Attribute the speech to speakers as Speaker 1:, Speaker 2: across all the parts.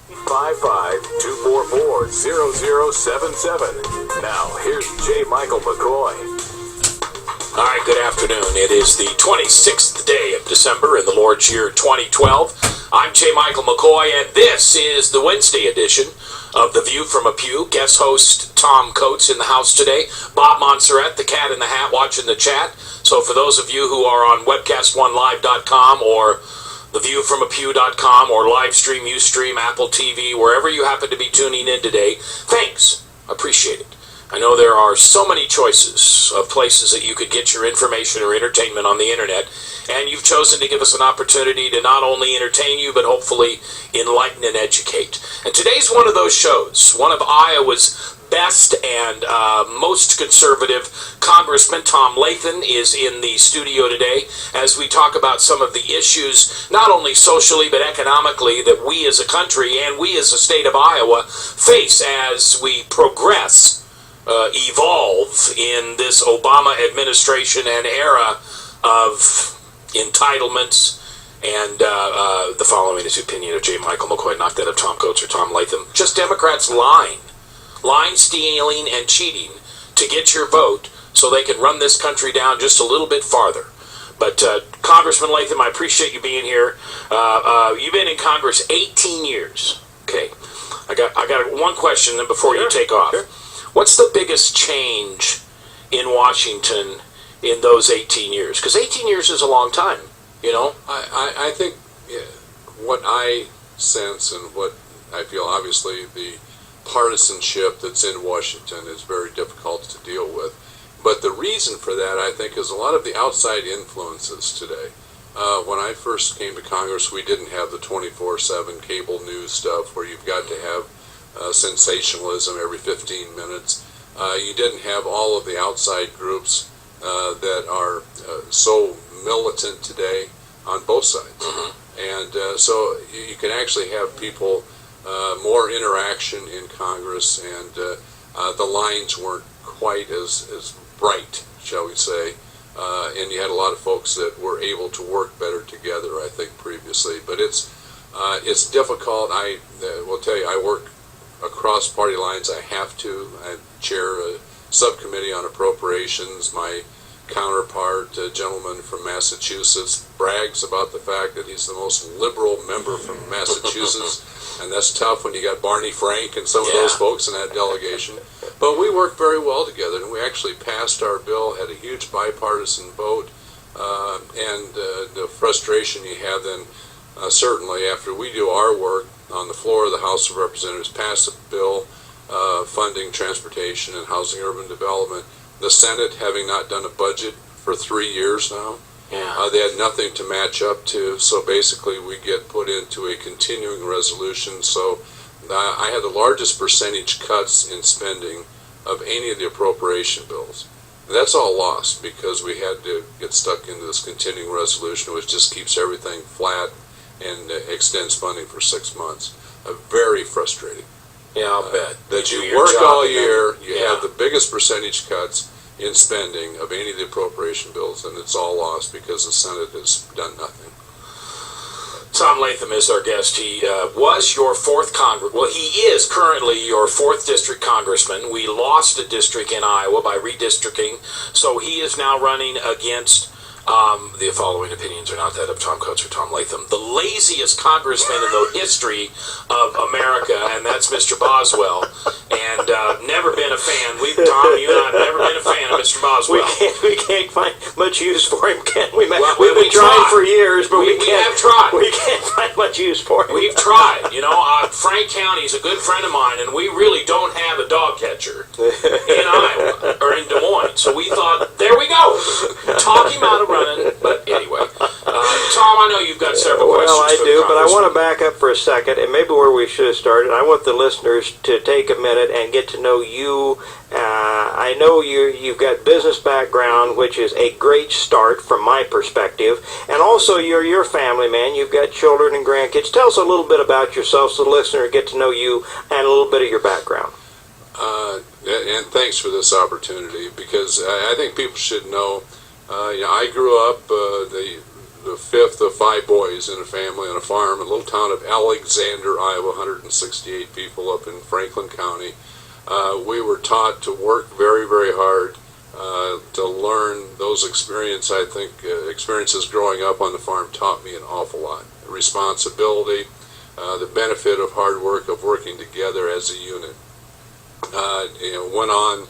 Speaker 1: 855-244-0077. Now, here's J. Michael McCoy.
Speaker 2: All right, good afternoon. It is the 26th day of December in the Lord's year 2012. I'm J. Michael McCoy, and this is the Wednesday edition of The View from a Pew. Guest host Tom Coates in the house today. Bob Montserrat, the cat in the hat, watching the chat. So for those of you who are on webcast1live.com or theviewfromapew.com or Livestream, Ustream, Apple TV, wherever you happen to be tuning in today, thanks. Appreciate it. I know there are so many choices of places that you could get your information or entertainment on the internet, and you've chosen to give us an opportunity to not only entertain you, but hopefully enlighten and educate. And today's one of those shows, one of Iowa's best and most conservative Congressman Tom Latham is in the studio today as we talk about some of the issues, not only socially but economically, that we as a country and we as a state of Iowa face as we progress, evolve in this Obama administration and era of entitlements. And the following is the opinion of J. Michael McCoy, not that of Tom Coates or Tom Latham. Just Democrats line stealing and cheating to get your vote so they can run this country down just a little bit farther. But Congressman Latham, I appreciate you being here. You've been in Congress 18 years. Okay, I got one question then before you take off. Sure. What's the biggest change in Washington in those 18 years? Because 18 years is a long time, you know?
Speaker 3: I think what I sense and what I feel, obviously, the partisanship that's in Washington is very difficult to deal with. But the reason for that, I think, is a lot of the outside influences today. When I first came to Congress, we didn't have the 24/7 cable news stuff where you've got to have sensationalism every 15 minutes. You didn't have all of the outside groups that are so militant today on both sides. Mm-hmm. And so you can actually have people, more interaction in Congress, and the lines weren't quite as bright, shall we say. And you had a lot of folks that were able to work better together, I think, previously. But it's difficult. I will tell you, I work across party lines. I have to. I chair a subcommittee on appropriations. My counterpart, a gentleman from Massachusetts, brags about the fact that he's the most liberal member from Massachusetts, and that's tough when you got Barney Frank and some of those folks in that delegation. But we worked very well together, and we actually passed our bill, had a huge bipartisan vote, and the frustration you have then, certainly after we do our work on the floor of the House of Representatives, pass a bill funding transportation and housing urban development. The Senate, having not done a budget for 3 years now, they had nothing to match up to, so basically we get put into a continuing resolution. So I had the largest percentage cuts in spending of any of the appropriation bills. That's all lost because we had to get stuck into this continuing resolution, which just keeps everything flat and extends funding for 6 months. Very frustrating.
Speaker 2: Yeah, I'll bet.
Speaker 3: That you work all year, you have the biggest percentage cuts in spending of any of the appropriation bills, and it's all lost because the Senate has done nothing.
Speaker 2: Tom Latham is our guest. He was your fourth he is currently your 4th district congressman. We lost a district in Iowa by redistricting, so he is now running against the following opinions are not that of Tom Coates or Tom Latham, the laziest congressman in the history of America, and that's Mr. Boswell. And never been a fan. Tom, you and I have never been a fan of Mr. Boswell.
Speaker 4: We can't find much use for him, can we?
Speaker 2: Well,
Speaker 4: we've been trying for years, but we
Speaker 2: have tried.
Speaker 4: We can't find much use for him.
Speaker 2: We've tried. You know, Frank County is a good friend of mine, and we really don't have a dog catcher in Iowa or in Des Moines. So we thought, there we go. Talk him out of running. But anyway, Tom, I know you've got several questions.
Speaker 4: Well, I do, but I want to back up for a second, and maybe where we should have started. I want the listeners to take a minute and get to know you. I know you've got business background, which is a great start from my perspective, and also you're your family man. You've got children and grandkids. Tell us a little bit about yourself so the listener get to know you and a little bit of your background.
Speaker 3: And thanks for this opportunity, because I think people should know. I grew up. The the fifth of five boys in a family on a farm in a little town of Alexander, Iowa, 168 people up in Franklin County. We were taught to work very, very hard, to learn those experiences. I think experiences growing up on the farm taught me an awful lot. Responsibility, the benefit of hard work, of working together as a unit. Went on,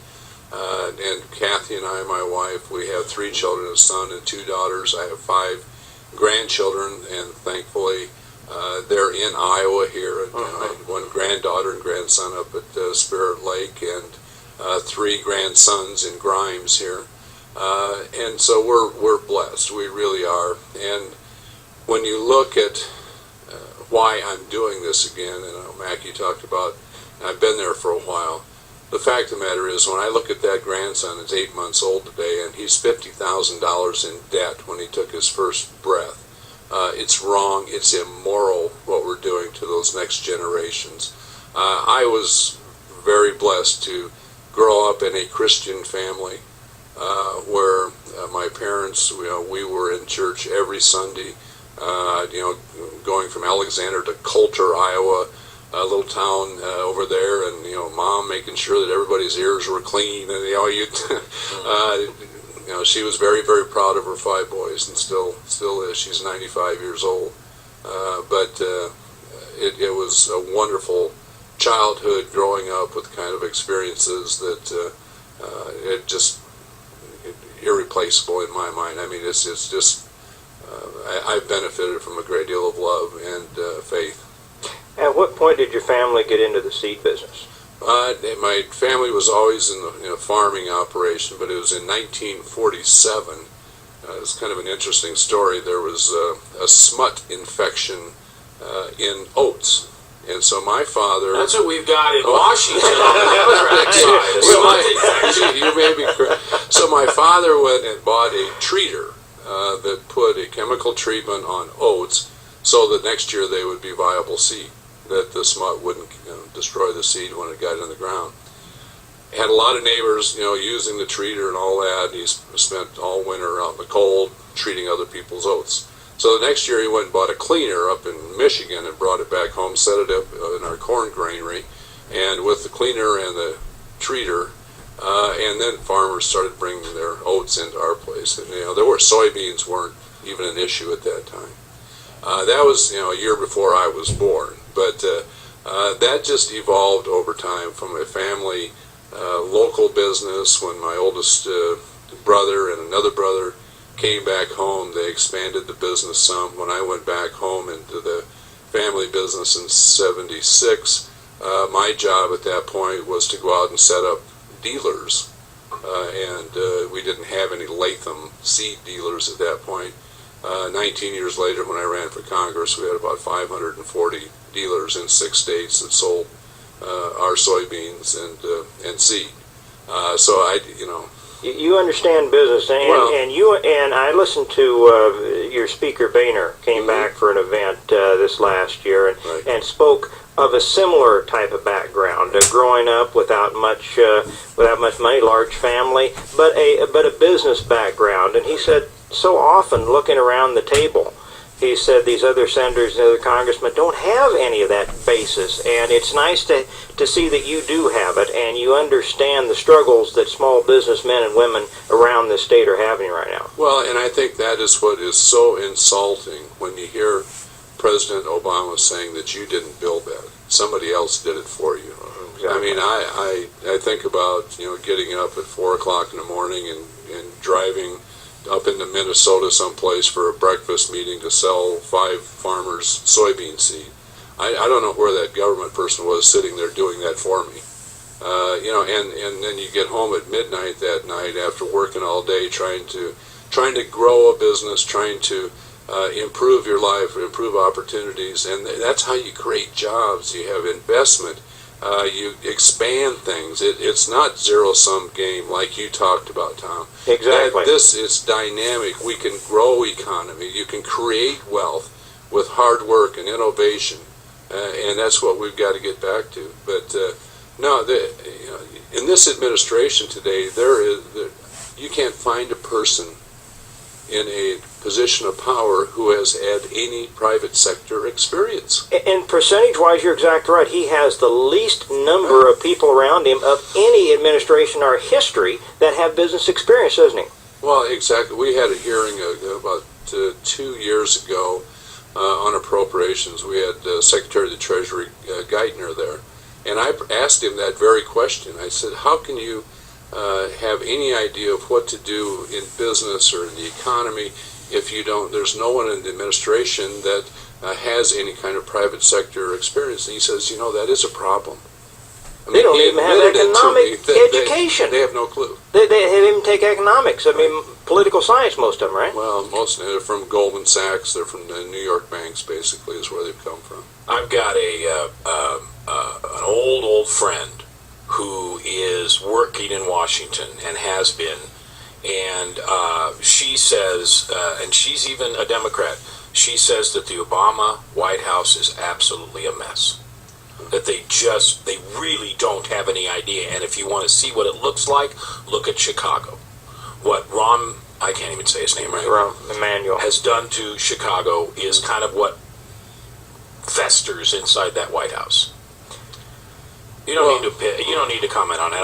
Speaker 3: and Kathy and I, my wife, we have 3 children, a son and 2 daughters. I have 5 grandchildren, and thankfully they're in Iowa here. One granddaughter and grandson up at Spirit Lake, and 3 grandsons in Grimes here. And so we're blessed. We really are. And when you look at why I'm doing this again, and Mackie talked about, I've been there for a while. The fact of the matter is, when I look at that grandson, he's 8 months old today, and he's $50,000 in debt when he took his first breath. It's wrong, it's immoral what we're doing to those next generations. I was very blessed to grow up in a Christian family where my parents, we were in church every Sunday, going from Alexander to Coulter, Iowa, a little town over there, and mom making sure that everybody's ears were clean, and she was very, very proud of her 5 boys, and still is. She's 95 years old, but it was a wonderful childhood growing up with kind of experiences that it just irreplaceable in my mind. I mean, it's just I've benefited from a great deal of love and faith.
Speaker 4: At what point did your family get into the seed business?
Speaker 3: My family was always in the farming operation, but it was in 1947. It's kind of an interesting story. There was a smut infection in oats. And so my father...
Speaker 2: That's what we've got in Washington on the Democratic side.
Speaker 3: You may be correct. So my father went and bought a treater that put a chemical treatment on oats so that next year they would be viable seed, that the smut wouldn't destroy the seed when it got in the ground. Had a lot of neighbors, using the treater and all that. He spent all winter out in the cold treating other people's oats. So the next year he went and bought a cleaner up in Michigan and brought it back home, set it up in our corn granary, and with the cleaner and the treater, and then farmers started bringing their oats into our place. And there were soybeans weren't even an issue at that time. That was a year before I was born, but that just evolved over time from a family local business. When my oldest brother and another brother came back home, they expanded the business some. When I went back home into the family business in '76, my job at that point was to go out and set up dealers, and we didn't have any Latham seed dealers at that point. 19 years later, when I ran for Congress, we had about 540 dealers in 6 states that sold our soybeans and seed. So
Speaker 4: You understand business, and I listened to your speaker Boehner came back for an event this last year and spoke of a similar type of background, growing up without much money, large family, but a business background. And he said, so often looking around the table, he said these other senators and other congressmen don't have any of that basis, and it's nice to see that you do have it, and you understand the struggles that small businessmen and women around this state are having right now.
Speaker 3: Well, and I think that is what is so insulting when you hear President Obama saying that you didn't build that. Somebody else did it for you. Exactly. I mean, I think about, getting up at 4 o'clock in the morning and driving up into Minnesota someplace for a breakfast meeting to sell 5 farmers soybean seed. I don't know where that government person was sitting there doing that for me. And then you get home at midnight that night after working all day trying to grow a business, trying to improve your life, improve opportunities, and that's how you create jobs. You have investment. You expand things. It's not zero-sum game like you talked about, Tom.
Speaker 4: Exactly.
Speaker 3: This is dynamic. We can grow economy. You can create wealth with hard work and innovation, and that's what we've got to get back to. But in this administration today, you can't find a person in a position of power who has had any private sector experience.
Speaker 4: And percentage-wise, you're exactly right. He has the least number of people around him of any administration or history that have business experience, doesn't he?
Speaker 3: Well, exactly. We had a hearing about 2 years ago on appropriations. We had Secretary of the Treasury Geithner there, and I asked him that very question. I said, how can you have any idea of what to do in business or in the economy if you don't, there's no one in the administration that has any kind of private sector experience? And he says, that is a problem. I
Speaker 4: They don't even have economic education.
Speaker 3: They have no clue.
Speaker 4: They didn't even take economics. I mean, political science, most of them, right?
Speaker 3: Well, most of them are from Goldman Sachs. They're from the New York banks, basically, is where they've come from.
Speaker 2: I've got an old friend who is working in Washington and has been, and she says, and she's even a Democrat, she says that the Obama White House is absolutely a mess. That they really don't have any idea. And if you want to see what it looks like, look at Chicago. What I can't even say his name right,
Speaker 4: Rahm Emanuel
Speaker 2: has done to Chicago is kind of what festers inside that White House. You don't need to comment on it.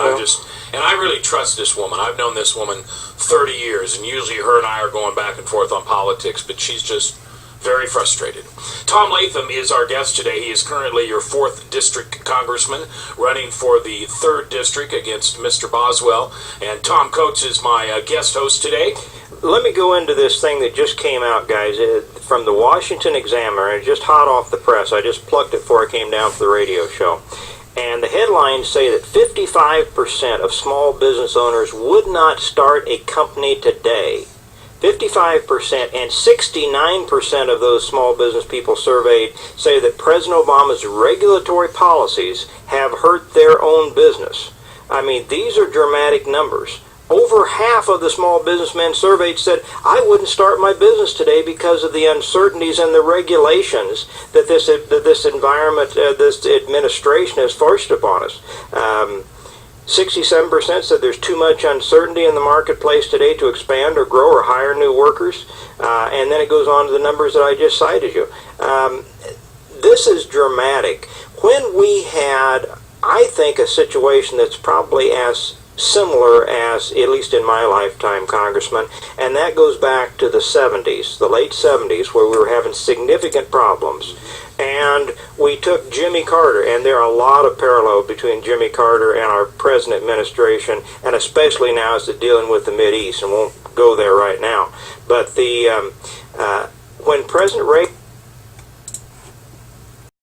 Speaker 2: And I really trust this woman. I've known this woman 30 years, and usually her and I are going back and forth on politics, but she's just very frustrated. Tom Latham is our guest today. He is currently your 4th District Congressman, running for the 3rd District against Mr. Boswell. And Tom Coates is my guest host today.
Speaker 4: Let me go into this thing that just came out, guys, from the Washington Examiner. It's just hot off the press. I just plucked it before I came down for the radio show. And the headlines say that 55% of small business owners would not start a company today. 55% and 69% of those small business people surveyed say that President Obama's regulatory policies have hurt their own business. I mean, these are dramatic numbers. Over half of the small businessmen surveyed said, I wouldn't start my business today because of the uncertainties and the regulations that this environment, this administration has forced upon us. 67% said there's too much uncertainty in the marketplace today to expand or grow or hire new workers. And then it goes on to the numbers that I just cited you. This is dramatic. When we had, I think, a situation that's probably as similar as, at least in my lifetime, Congressman, and that goes back to the 70s, the late 70s, where we were having significant problems. And we took Jimmy Carter, and there are a lot of parallels between Jimmy Carter and our present administration, and especially now as they're dealing with the Mideast, and won't go there right now. But when President Reagan